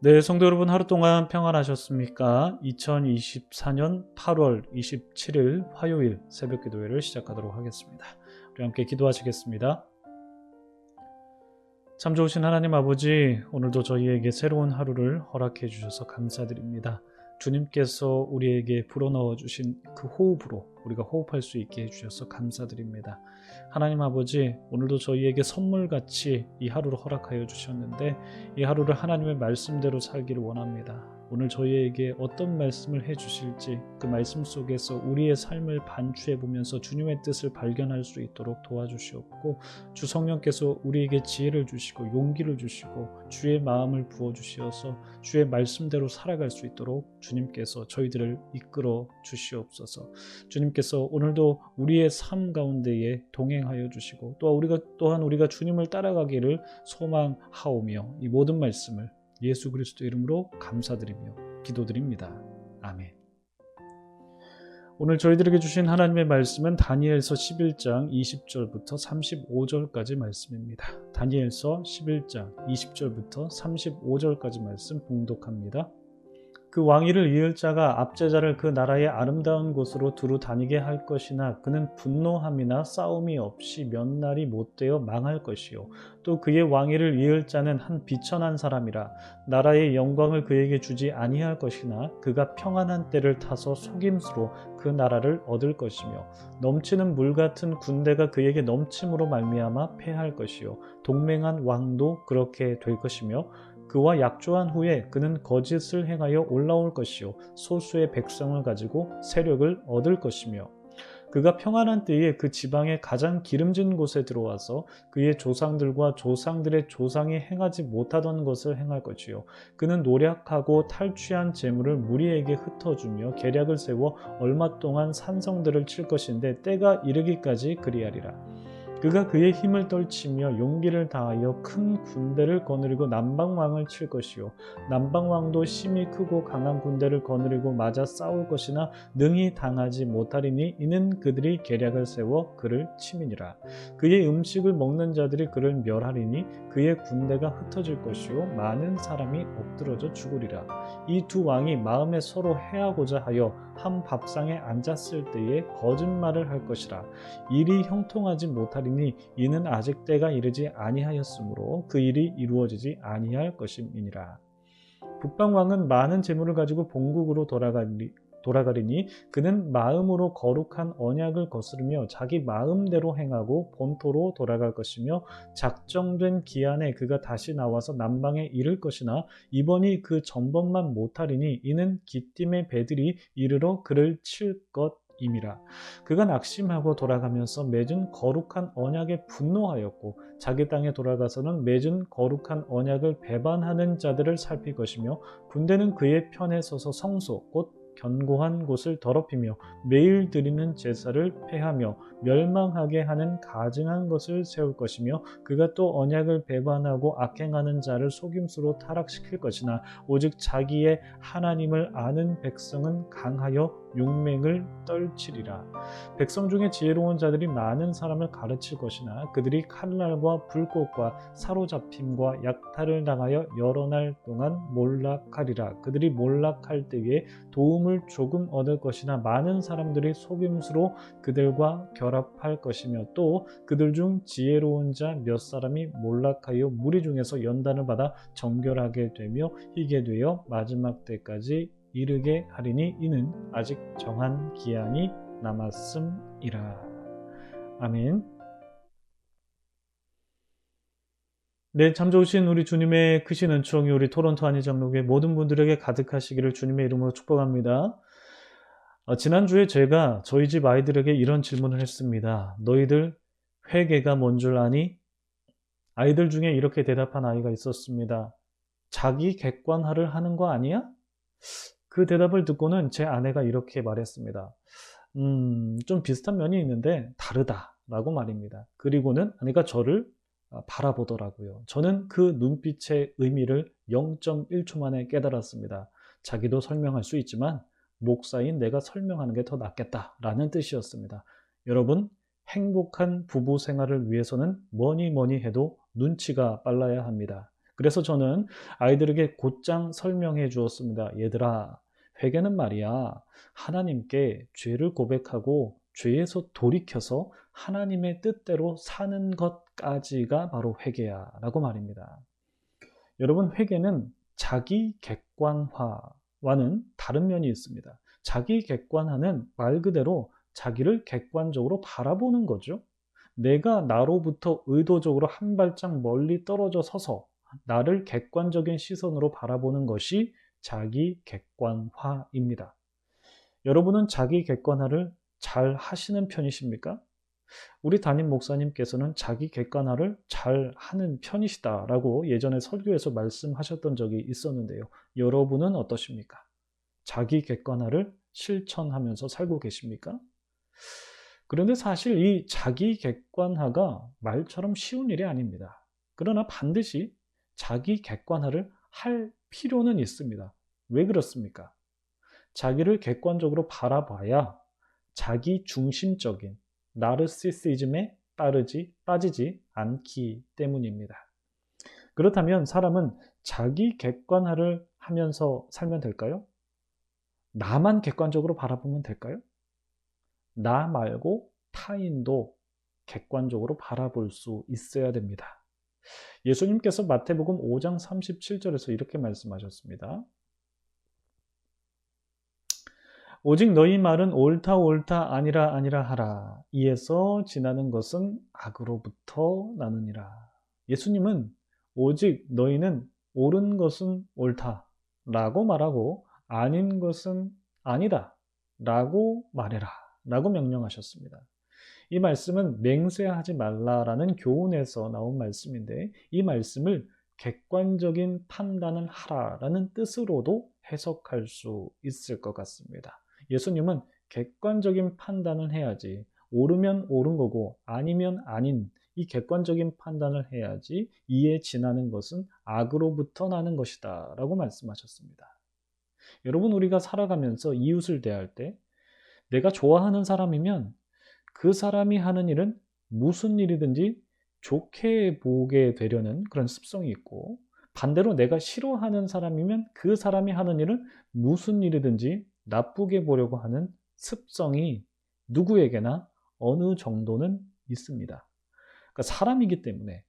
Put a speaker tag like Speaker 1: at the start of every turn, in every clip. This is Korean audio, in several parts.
Speaker 1: 네, 성도 여러분 하루 동안 평안하셨습니까? 2024년 8월 27일 화요일 새벽 기도회를 시작하도록 하겠습니다. 우리 함께 기도하시겠습니다. 참 좋으신 하나님 아버지, 오늘도 저희에게 새로운 하루를 허락해 주셔서 감사드립니다. 주님께서 우리에게 불어넣어 주신 그 호흡으로 우리가 호흡할 수 있게 해주셔서 감사드립니다. 하나님 아버지, 오늘도 저희에게 선물같이 이 하루를 허락하여 주셨는데 이 하루를 하나님의 말씀대로 살기를 원합니다. 오늘 저희에게 어떤 말씀을 해주실지 그 말씀 속에서 우리의 삶을 반추해 보면서 주님의 뜻을 발견할 수 있도록 도와주시옵고, 주 성령께서 우리에게 지혜를 주시고 용기를 주시고 주의 마음을 부어주시어서 주의 말씀대로 살아갈 수 있도록 주님께서 저희들을 이끌어 주시옵소서. 주님께서 오늘도 우리의 삶 가운데에 동행하여 주시고 또한 우리가 주님을 따라가기를 소망하오며, 이 모든 말씀을 예수 그리스도 이름으로 감사드리며 기도드립니다. 아멘. 오늘 저희들에게 주신 하나님의 말씀은 다니엘서 11장 20절부터 35절까지 말씀입니다. 다니엘서 11장 20절부터 35절까지 말씀 봉독합니다. 그 왕위를 이을 자가 압제자를 그 나라의 아름다운 곳으로 두루 다니게 할 것이나 그는 분노함이나 싸움이 없이 몇 날이 못되어 망할 것이요, 또 그의 왕위를 이을 자는 한 비천한 사람이라 나라의 영광을 그에게 주지 아니할 것이나 그가 평안한 때를 타서 속임수로 그 나라를 얻을 것이며, 넘치는 물 같은 군대가 그에게 넘침으로 말미암아 패할 것이요, 동맹한 왕도 그렇게 될 것이며, 그와 약조한 후에 그는 거짓을 행하여 올라올 것이요, 소수의 백성을 가지고 세력을 얻을 것이며, 그가 평안한 때에 그 지방의 가장 기름진 곳에 들어와서 그의 조상들과 조상들의 조상이 행하지 못하던 것을 행할 것이요, 그는 노력하고 탈취한 재물을 무리에게 흩어주며 계략을 세워 얼마 동안 산성들을 칠 것인데 때가 이르기까지 그리하리라. 그가 그의 힘을 떨치며 용기를 다하여 큰 군대를 거느리고 남방왕을 칠 것이요, 남방왕도 심히 크고 강한 군대를 거느리고 맞아 싸울 것이나 능히 당하지 못하리니 이는 그들이 계략을 세워 그를 치미니라. 그의 음식을 먹는 자들이 그를 멸하리니 그의 군대가 흩어질 것이요, 많은 사람이 엎드러져 죽으리라. 이 두 왕이 마음에 서로 해하고자 하여 한 밥상에 앉았을 때에 거짓말을 할 것이라. 일이 형통하지 못하리니 이는 아직 때가 이르지 아니하였으므로 그 일이 이루어지지 아니할 것임이니라. 북방왕은 많은 재물을 가지고 본국으로 돌아가리니 그는 마음으로 거룩한 언약을 거스르며 자기 마음대로 행하고 본토로 돌아갈 것이며, 작정된 기한에 그가 다시 나와서 남방에 이를 것이나 이번이 그 전번만 못하리니 이는 기띔의 배들이 이르러 그를 칠 것임이라. 그가 낙심하고 돌아가면서 맺은 거룩한 언약에 분노하였고 자기 땅에 돌아가서는 맺은 거룩한 언약을 배반하는 자들을 살필 것이며, 군대는 그의 편에 서서 성소 곧 견고한 곳을 더럽히며 매일 드리는 제사를 폐하며 멸망하게 하는 가증한 것을 세울 것이며, 그가 또 언약을 배반하고 악행하는 자를 속임수로 타락시킬 것이나 오직 자기의 하나님을 아는 백성은 강하여 용맹을 떨치리라. 백성 중에 지혜로운 자들이 많은 사람을 가르칠 것이나 그들이 칼날과 불꽃과 사로잡힘과 약탈을 당하여 여러 날 동안 몰락하리라. 그들이 몰락할 때에 도움을 조금 얻을 것이나 많은 사람들이 속임수로 그들과 결합할 것이며, 또 그들 중 지혜로운 자 몇 사람이 몰락하여 무리 중에서 연단을 받아 정결하게 되며 희게 되어 마지막 때까지 이르게 하리니 이는 아직 정한 기한이 남았음이라. 아멘. 네, 참 좋으신 우리 주님의 크신 은총이 우리 토론토 한의장로교회 모든 분들에게 가득하시기를 주님의 이름으로 축복합니다. 지난주에 제가 저희 집 아이들에게 이런 질문을 했습니다. 너희들 회개가 뭔 줄 아니? 아이들 중에 이렇게 대답한 아이가 있었습니다. 자기 객관화를 하는 거 아니야? 그 대답을 듣고는 제 아내가 이렇게 말했습니다. 좀 비슷한 면이 있는데 다르다라고 말입니다. 그리고는 아내가 저를 바라보더라고요. 저는 그 눈빛의 의미를 0.1초 만에 깨달았습니다. 자기도 설명할 수 있지만 목사인 내가 설명하는 게 더 낫겠다라는 뜻이었습니다. 여러분, 행복한 부부 생활을 위해서는 뭐니 해도 눈치가 빨라야 합니다. 그래서 저는 아이들에게 곧장 설명해 주었습니다. 얘들아, 회개는 말이야, 하나님께 죄를 고백하고 죄에서 돌이켜서 하나님의 뜻대로 사는 것까지가 바로 회개야 라고 말입니다. 여러분, 회개는 자기 객관화와는 다른 면이 있습니다. 자기 객관화는 말 그대로 자기를 객관적으로 바라보는 거죠. 내가 나로부터 의도적으로 한 발짝 멀리 떨어져 서서 나를 객관적인 시선으로 바라보는 것이 자기 객관화입니다. 여러분은 자기 객관화를 잘 하시는 편이십니까? 우리 담임 목사님께서는 자기 객관화를 잘 하는 편이시다라고 예전에 설교에서 말씀하셨던 적이 있었는데요. 여러분은 어떠십니까? 자기 객관화를 실천하면서 살고 계십니까? 그런데 사실 이 자기 객관화가 말처럼 쉬운 일이 아닙니다. 그러나 반드시 자기 객관화를 할 필요는 있습니다. 왜 그렇습니까? 자기를 객관적으로 바라봐야 자기 중심적인 나르시시즘에 빠지지 않기 때문입니다. 그렇다면 사람은 자기 객관화를 하면서 살면 될까요? 나만 객관적으로 바라보면 될까요? 나 말고 타인도 객관적으로 바라볼 수 있어야 됩니다. 예수님께서 마태복음 5장 37절에서 이렇게 말씀하셨습니다. 오직 너희 말은 옳다 옳다 아니라 아니라 하라. 이에서 지나는 것은 악으로부터 나느니라. 예수님은 오직 너희는 옳은 것은 옳다 라고 말하고 아닌 것은 아니다 라고 말해라 라고 명령하셨습니다. 이 말씀은 맹세하지 말라라는 교훈에서 나온 말씀인데 이 말씀을 객관적인 판단을 하라라는 뜻으로도 해석할 수 있을 것 같습니다. 예수님은 객관적인 판단을 해야지 옳으면 옳은 거고 아니면 아닌 이 객관적인 판단을 해야지 이에 지나는 것은 악으로부터 나는 것이다 라고 말씀하셨습니다. 여러분, 우리가 살아가면서 이웃을 대할 때 내가 좋아하는 사람이면 그 사람이 하는 일은 무슨 일이든지 좋게 보게 되려는 그런 습성이 있고 반대로 내가 싫어하는 사람이면 그 사람이 하는 일은 무슨 일이든지 나쁘게 보려고 하는 습성이 누구에게나 어느 정도는 있습니다. 그러니까 사람이기 때문에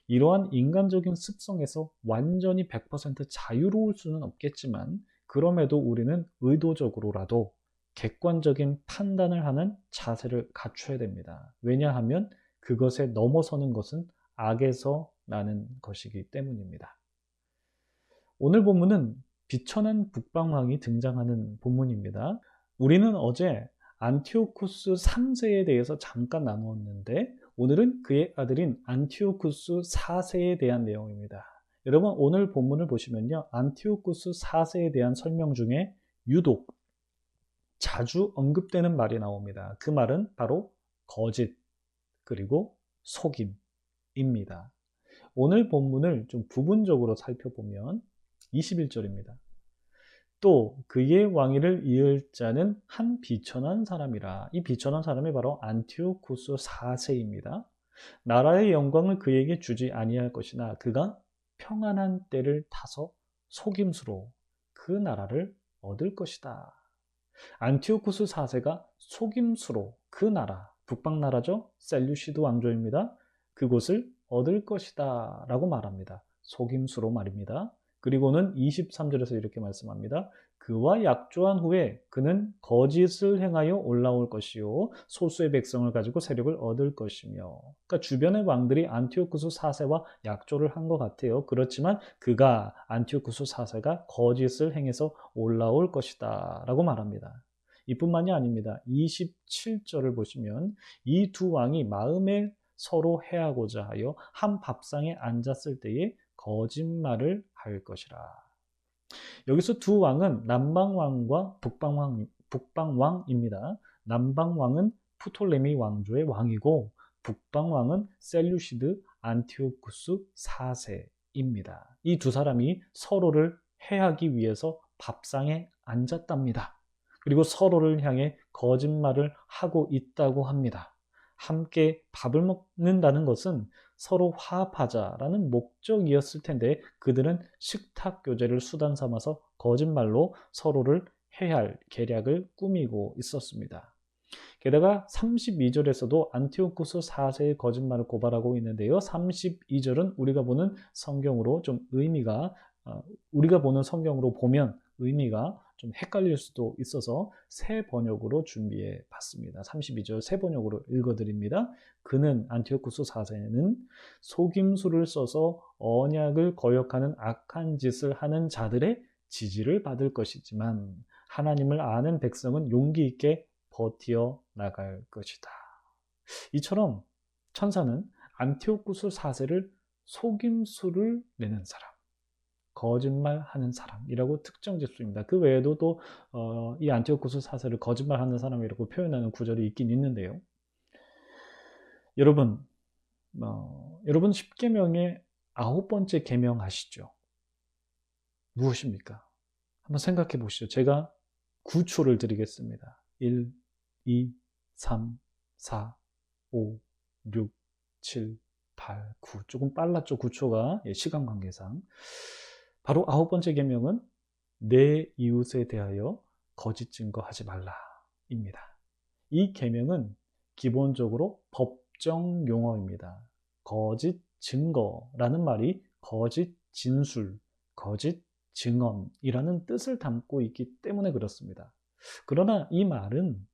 Speaker 1: 이러한 인간적인 습성에서 완전히 100% 자유로울 수는 없겠지만 그럼에도 우리는 의도적으로라도 객관적인 판단을 하는 자세를 갖춰야 됩니다. 왜냐하면 그것에 넘어서는 것은 악에서 나는 것이기 때문입니다. 오늘 본문은 비천한 북방왕이 등장하는 본문입니다. 우리는 어제 안티오쿠스 3세에 대해서 잠깐 나누었는데 오늘은 그의 아들인 안티오쿠스 4세에 대한 내용입니다. 여러분, 오늘 본문을 보시면요, 안티오쿠스 4세에 대한 설명 중에 유독 자주 언급되는 말이 나옵니다. 그 말은 바로 거짓 그리고 속임입니다. 오늘 본문을 좀 부분적으로 살펴보면 21절입니다. 또 그의 왕위를 이을 자는 한 비천한 사람이라. 이 비천한 사람이 바로 안티오쿠스 4세입니다. 나라의 영광을 그에게 주지 아니할 것이나 그가 평안한 때를 타서 속임수로 그 나라를 얻을 것이다. 안티오쿠스 4세가 속임수로 그 나라, 북방나라죠. 셀류시드 왕조입니다. 그곳을 얻을 것이다 라고 말합니다. 속임수로 말입니다. 그리고는 23절에서 이렇게 말씀합니다. 그와 약조한 후에 그는 거짓을 행하여 올라올 것이요 소수의 백성을 가지고 세력을 얻을 것이며. 그러니까 주변의 왕들이 안티오쿠스 4세와 약조를 한 것 같아요. 그렇지만 그가 안티오쿠스 4세가 거짓을 행해서 올라올 것이다 라고 말합니다. 이뿐만이 아닙니다. 27절을 보시면 이 두 왕이 마음에 서로 해하고자 하여 한 밥상에 앉았을 때에 거짓말을 할 것이라. 여기서 두 왕은 남방왕과 북방왕입니다. 남방왕은 프톨레미 왕조의 왕이고 북방왕은 셀류시드 안티오쿠스 4세입니다. 이 두 사람이 서로를 해하기 위해서 밥상에 앉았답니다. 그리고 서로를 향해 거짓말을 하고 있다고 합니다. 함께 밥을 먹는다는 것은 서로 화합하자라는 목적이었을 텐데 그들은 식탁 교제를 수단 삼아서 거짓말로 서로를 해할 계략을 꾸미고 있었습니다. 게다가 32절에서도 안티오쿠스 4세의 거짓말을 고발하고 있는데요. 32절은 우리가 보는 성경으로 좀 의미가 우리가 보는 성경으로 보면 의미가 좀 헷갈릴 수도 있어서 새 번역으로 준비해 봤습니다. 32절 새 번역으로 읽어드립니다. 그는 안티오쿠스 4세는 속임수를 써서 언약을 거역하는 악한 짓을 하는 자들의 지지를 받을 것이지만 하나님을 아는 백성은 용기 있게 버티어 나갈 것이다. 이처럼 천사는 안티오쿠스 4세를 속임수를 내는 사람, 거짓말하는 사람이라고 특정 짓습니다. 그 외에도 또 이 안티오쿠스 4세를 거짓말하는 사람이라고 표현하는 구절이 있긴 있는데요. 여러분 10계명의 9번째 계명 아시죠? 무엇입니까? 한번 생각해 보시죠. 제가 9초를 드리겠습니다. 1, 2, 3, 4, 5, 6, 7, 8, 9. 조금 빨랐죠. 9초가 시간 관계상. 바로 9번째 계명은 내 이웃에 대하여 거짓 증거하지 말라입니다. 이 계명은 기본적으로 법정 용어입니다. 거짓 증거라는 말이 거짓 진술, 거짓 증언이라는 뜻을 담고 있기 때문에 그렇습니다. 그러나 이 말은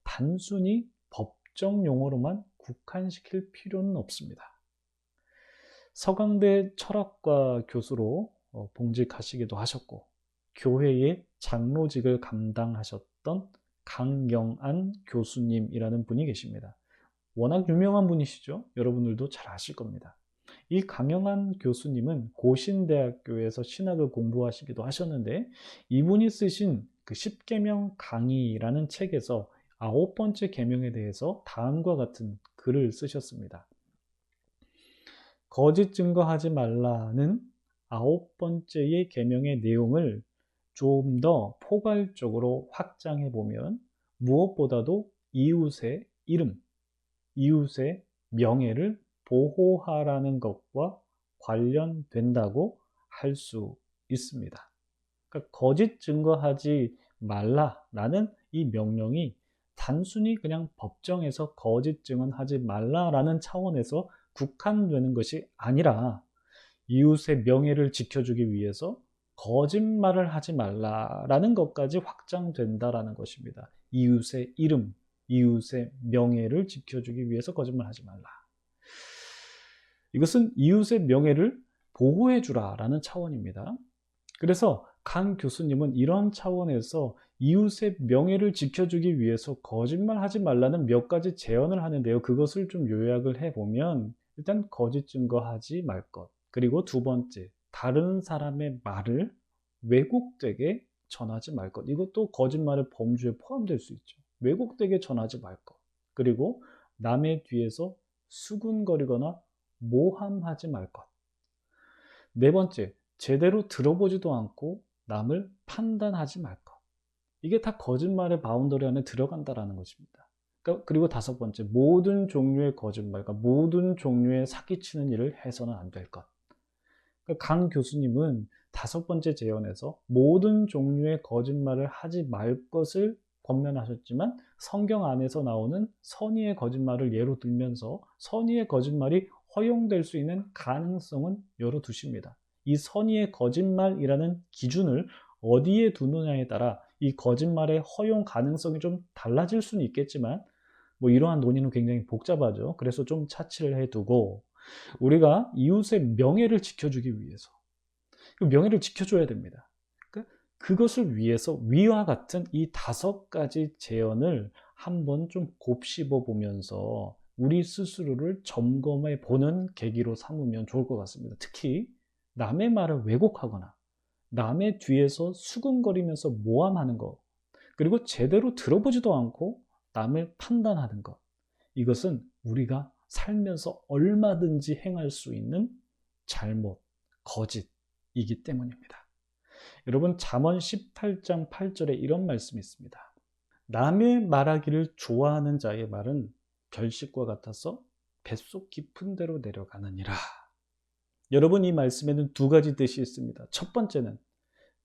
Speaker 1: 단순히 법정 용어로만 국한시킬 필요는 없습니다. 서강대 철학과 교수로 봉직하시기도 하셨고 교회의 장로직을 감당하셨던 강영안 교수님이라는 분이 계십니다. 워낙 유명한 분이시죠. 여러분들도 잘 아실 겁니다. 이 강영안 교수님은 고신대학교에서 신학을 공부하시기도 하셨는데 이분이 쓰신 그 10계명 강의라는 책에서 9번째 계명에 대해서 다음과 같은 글을 쓰셨습니다. 거짓 증거하지 말라는 9번째의 계명의 내용을 좀 더 포괄적으로 확장해 보면 무엇보다도 이웃의 이름, 이웃의 명예를 보호하라는 것과 관련된다고 할 수 있습니다. 그러니까 거짓 증거하지 말라라는 이 명령이 단순히 그냥 법정에서 거짓 증언하지 말라라는 차원에서 국한되는 것이 아니라 이웃의 명예를 지켜주기 위해서 거짓말을 하지 말라라는 것까지 확장된다라는 것입니다. 이웃의 이름, 이웃의 명예를 지켜주기 위해서 거짓말하지 말라. 이것은 이웃의 명예를 보호해 주라라는 차원입니다. 그래서 강 교수님은 이런 차원에서 이웃의 명예를 지켜주기 위해서 거짓말하지 말라는 몇 가지 제언을 하는데요. 그것을 좀 요약을 해보면 일단 거짓 증거하지 말 것. 그리고 두 번째, 다른 사람의 말을 왜곡되게 전하지 말 것. 이것도 거짓말의 범주에 포함될 수 있죠. 왜곡되게 전하지 말 것. 그리고 남의 뒤에서 수군거리거나 모함하지 말 것. 네 번째, 제대로 들어보지도 않고 남을 판단하지 말 것. 이게 다 거짓말의 바운더리 안에 들어간다는 것입니다. 그리고 다섯 번째, 모든 종류의 거짓말, 모든 종류의 사기치는 일을 해서는 안 될 것. 강 교수님은 다섯 번째 제언에서 모든 종류의 거짓말을 하지 말 것을 권면하셨지만 성경 안에서 나오는 선의의 거짓말을 예로 들면서 선의의 거짓말이 허용될 수 있는 가능성은 열어두십니다. 이 선의의 거짓말이라는 기준을 어디에 두느냐에 따라 이 거짓말의 허용 가능성이 좀 달라질 수는 있겠지만 이러한 논의는 굉장히 복잡하죠. 그래서 좀 차치를 해두고 우리가 이웃의 명예를 지켜주기 위해서 그 명예를 지켜줘야 됩니다. 그것을 위해서 위와 같은 이 5가지 제언을 한번 좀 곱씹어 보면서 우리 스스로를 점검해 보는 계기로 삼으면 좋을 것 같습니다. 특히 남의 말을 왜곡하거나 남의 뒤에서 수근거리면서 모함하는 것, 그리고 제대로 들어보지도 않고 남을 판단하는 것, 이것은 우리가 살면서 얼마든지 행할 수 있는 잘못, 거짓이기 때문입니다. 여러분, 잠언 18장 8절에 이런 말씀이 있습니다. 남의 말하기를 좋아하는 자의 말은 별식과 같아서 뱃속 깊은 데로 내려가느니라. 여러분, 이 말씀에는 두 가지 뜻이 있습니다. 첫 번째는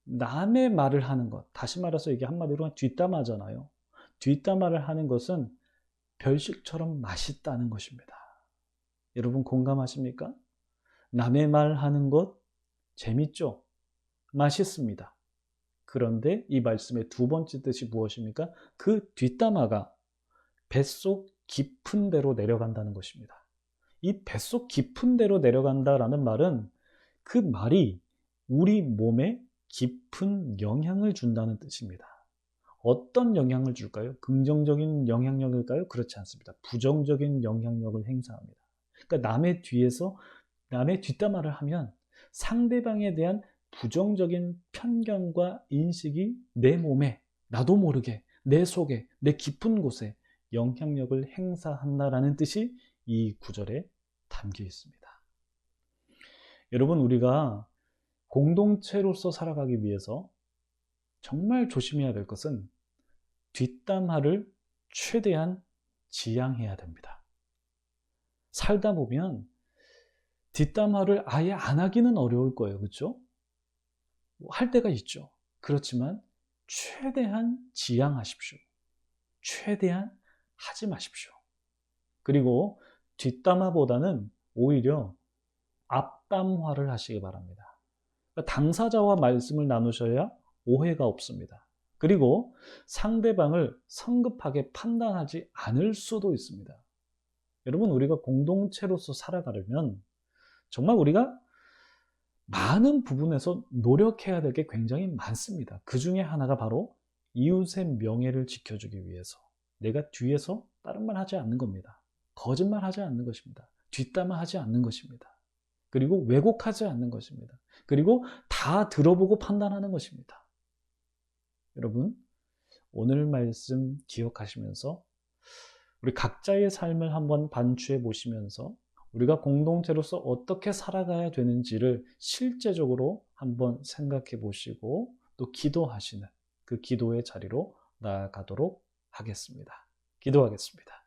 Speaker 1: 남의 말을 하는 것, 다시 말해서 이게 한마디로 뒷담화잖아요. 뒷담화를 하는 것은 별식처럼 맛있다는 것입니다. 여러분 공감하십니까? 남의 말 하는 것 재밌죠? 맛있습니다. 그런데 이 말씀의 두 번째 뜻이 무엇입니까? 그 뒷담화가 뱃속 깊은 데로 내려간다는 것입니다. 이 뱃속 깊은 데로 내려간다라는 말은 그 말이 우리 몸에 깊은 영향을 준다는 뜻입니다. 어떤 영향을 줄까요? 긍정적인 영향력일까요? 그렇지 않습니다. 부정적인 영향력을 행사합니다. 그러니까 남의 뒷담화를 하면 상대방에 대한 부정적인 편견과 인식이 내 몸에, 나도 모르게 내 속에, 내 깊은 곳에 영향력을 행사한다라는 뜻이 이 구절에 담겨 있습니다. 여러분, 우리가 공동체로서 살아가기 위해서 정말 조심해야 될 것은 뒷담화를 최대한 지양해야 됩니다. 살다 보면 뒷담화를 아예 안 하기는 어려울 거예요. 그렇죠? 할 때가 있죠. 그렇지만 최대한 지양하십시오. 최대한 하지 마십시오. 그리고 뒷담화보다는 오히려 앞담화를 하시기 바랍니다. 그러니까 당사자와 말씀을 나누셔야 오해가 없습니다. 그리고 상대방을 성급하게 판단하지 않을 수도 있습니다. 여러분, 우리가 공동체로서 살아가려면 정말 우리가 많은 부분에서 노력해야 될 게 굉장히 많습니다. 그 중에 하나가 바로 이웃의 명예를 지켜주기 위해서 내가 뒤에서 다른 말 하지 않는 겁니다. 거짓말 하지 않는 것입니다. 뒷담화 하지 않는 것입니다. 그리고 왜곡하지 않는 것입니다. 그리고 다 들어보고 판단하는 것입니다. 여러분, 오늘 말씀 기억하시면서 우리 각자의 삶을 한번 반추해 보시면서 우리가 공동체로서 어떻게 살아가야 되는지를 실제적으로 한번 생각해 보시고 또 기도하시는 그 기도의 자리로 나아가도록 하겠습니다. 기도하겠습니다.